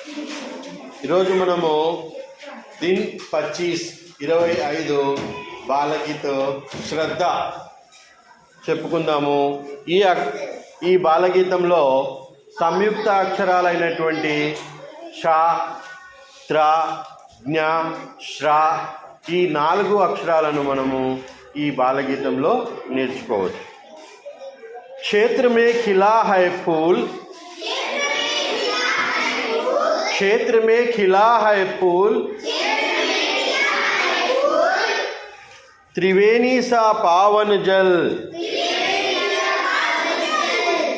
ఈరోజు మనము दिन 25 బాలగీత శ్రద్ధ చెప్పుకుందాము. ఈ బాలగీతంలో సంయుక్త అక్షరాలైనటువంటి ష, త్ర, జ్ఞ, శ్ర ఈ 4 అక్షరాలను మనము ఈ బాలగీతంలో నేర్చుకోవచ్చు. क्षेत्र में खिला है फूल, क्षेत्र में खिला है फूल, त्रिवेणी सा पावन जल,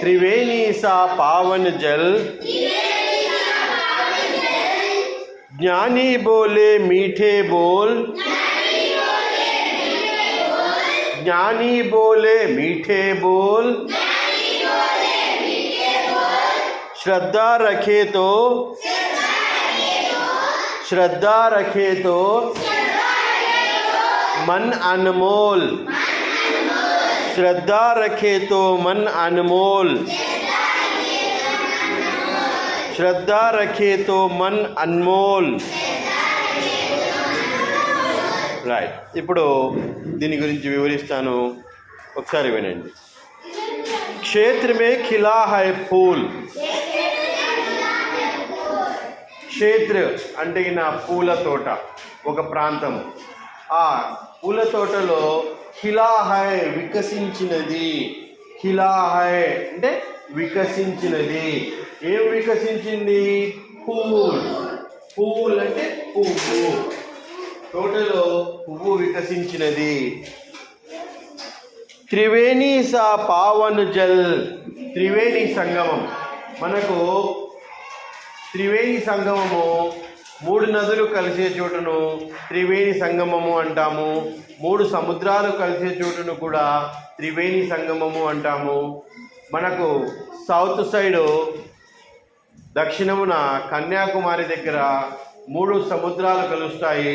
त्रिवेणी सा पावन जल, ज्ञानी बोले मीठे बोल, ज्ञानी बोले मीठे बोल, श्रद्धा रखे तो, श्रद्धा रखे तो मन अनमोल, श्रद्धा रखे तो मन अनमोल, श्रद्धा रखे तो मन अनमोल. రైట్, ఇప్పుడు దీని గురించి వివరిస్తాను, ఒకసారి వినండి. क्षेत्र में खिला है फूल, క్షేత్ర అంటే నా పూల తోట, ఒక ప్రాంతము. ఆ పూల తోటలో ఖిలా హై వికసించినది, ఖిలా హై అంటే వికసించినది. ఏం వికసించింది? పూల్, పూల్ అంటే పువ్వు, తోటలో పువ్వు వికసించినది. త్రివేణి సా పావన్ జల్, త్రివేణి సంగమం. మనకు త్రివేణి సంగమము 3 నదులు కలిసే చోటును త్రివేణి సంగమము అంటాము. 3 సముద్రాలు కలిసే చోటును కూడా త్రివేణి సంగమము అంటాము. మనకు సౌత్ సైడు దక్షిణమున కన్యాకుమారి దగ్గర 3 సముద్రాలు కలుస్తాయి.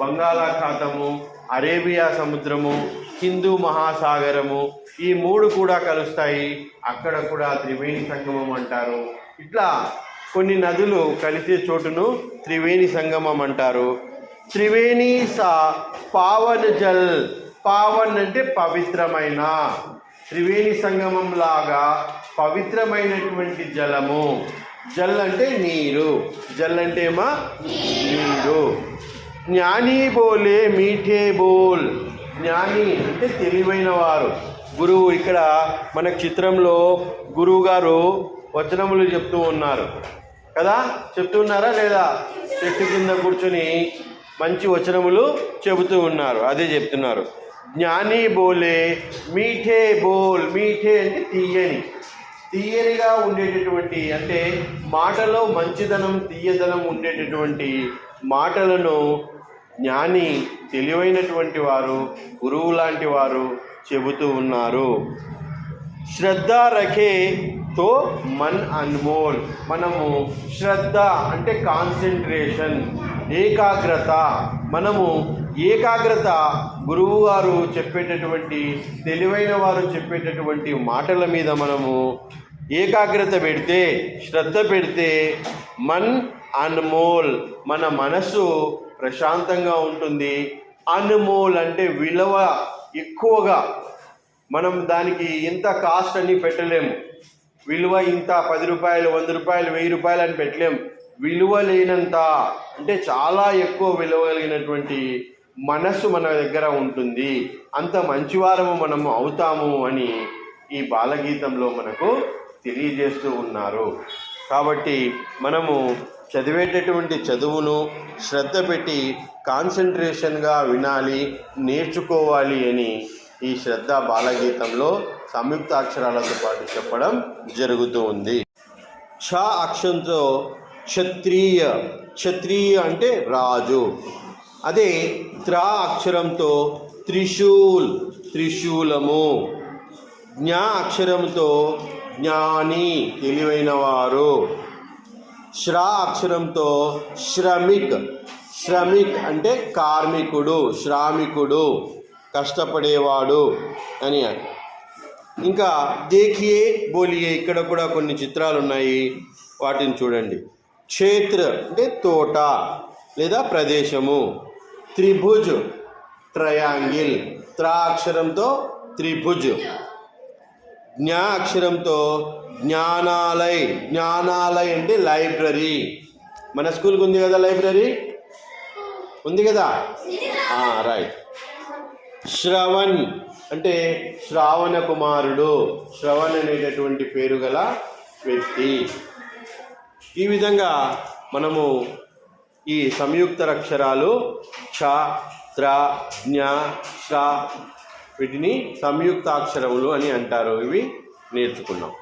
బంగాళాఖాతము, అరేబియా సముద్రము, హిందూ మహాసాగరము, ఈ 3 కూడా కలుస్తాయి. అక్కడ కూడా త్రివేణి సంగమం అంటారు. ఇట్లా కొన్ని నదులు కలిసే చోటును త్రివేణి సంగమం అంటారు. త్రివేణి సా పావన్ జల్, పావన్ అంటే పవిత్రమైన, త్రివేణి సంగమం లాగా పవిత్రమైనటువంటి జలము. జల్ అంటే నీరు, జల్ అంటే ఏమా నీరు. జ్ఞాని బోలే మీఠే బోల్, జ్ఞాని అంటే తెలివైన వారు. గురువు, ఇక్కడ మన చిత్రంలో గురువు గారు వచనములు చెప్తూ ఉన్నారు కదా, చెప్తున్నారా లేదా? చెట్టు కింద కూర్చొని మంచి వచనములు చెబుతూ ఉన్నారు, అదే చెప్తున్నారు. జ్ఞాని బోలే మీఠే బోల్, మీఠే అంటే తీయని, తీయనిగా ఉండేటటువంటి, అంటే మాటలో మంచిదనం తీయదనం ఉండేటటువంటి మాటలను జ్ఞాని, తెలివైనటువంటి వారు, గురువు లాంటి వారు చెబుతూ ఉన్నారు. శ్రద్ధ రఖే తో మన్ అన్మోల్, మనము శ్రద్ధ అంటే కాన్సన్ట్రేషన్, ఏకాగ్రత. మనము ఏకాగ్రత గురువు గారు చెప్పేటటువంటి, తెలివైన వారు చెప్పేటటువంటి మాటల మీద మనము ఏకాగ్రత పెడితే, శ్రద్ధ పెడితే మన్ అన్మోల్, మన మనసు ప్రశాంతంగా ఉంటుంది. అన్మోల్ అంటే విలువ ఎక్కువగా, మనం దానికి ఇంత కాస్ట్ అని పెట్టలేము. విలువ ఇంత 10 రూపాయలు, 100 రూపాయలు, 1000 రూపాయలు అని పెట్టలేము. విలువ లేనంత, అంటే చాలా ఎక్కువ విలువ కలిగినటువంటి మనస్సు మన దగ్గర ఉంటుంది. అంత మంచివారము మనము అవుతాము అని ఈ బాలగీతంలో మనకు తెలియజేస్తూ ఉన్నారు. కాబట్టి మనము చదివేటటువంటి చదువును శ్రద్ధ పెట్టి కాన్సన్ట్రేషన్గా వినాలి, నేర్చుకోవాలి అని ఈ శ్రద్ధ బాలగీతంలో సంయుక్త అక్షరాలతో పాటు చెప్పడం జరుగుతూ ఉంది. క్ష అక్షరంతో క్షత్రియ, క్షత్రియ అంటే రాజు. అదే త్ర అక్షరంతో త్రిశూల్, త్రిశూలము. జ్ఞ అక్షరంతో జ్ఞాని, తెలివైనవారు. శ్ర అక్షరంతో శ్రమిక్, శ్రమిక్ అంటే కార్మికుడు, శ్రామికుడు, కష్టపడేవాడు అని. ఇంకా దేఖియే బోలియే, ఇక్కడ కూడా కొన్ని చిత్రాలు ఉన్నాయి, వాటిని చూడండి. క్షేత్ర అంటే తోట లేదా ప్రదేశము. త్రిభుజ్ ట్రయాంగిల్, త్రా అక్షరంతో త్రిభుజ్. జ్ఞా అక్షరంతో జ్ఞానాలయ్, జ్ఞానాలయ్ అంటే లైబ్రరీ. మన స్కూల్కి ఉంది కదా లైబ్రరీ, ఉంది కదా, రైట్. శ్రవణ్ అంటే శ్రావణ కుమారుడు, శ్రవణ్ అనేటటువంటి పేరు గల వ్యక్తి. ఈ విధంగా మనము ఈ సంయుక్త అక్షరాలు క్ష, త్ర, జ్ఞ, శ్ర వీటిని సంయుక్త అక్షరములు అని అంటారు. ఇవి నేర్చుకున్నాం.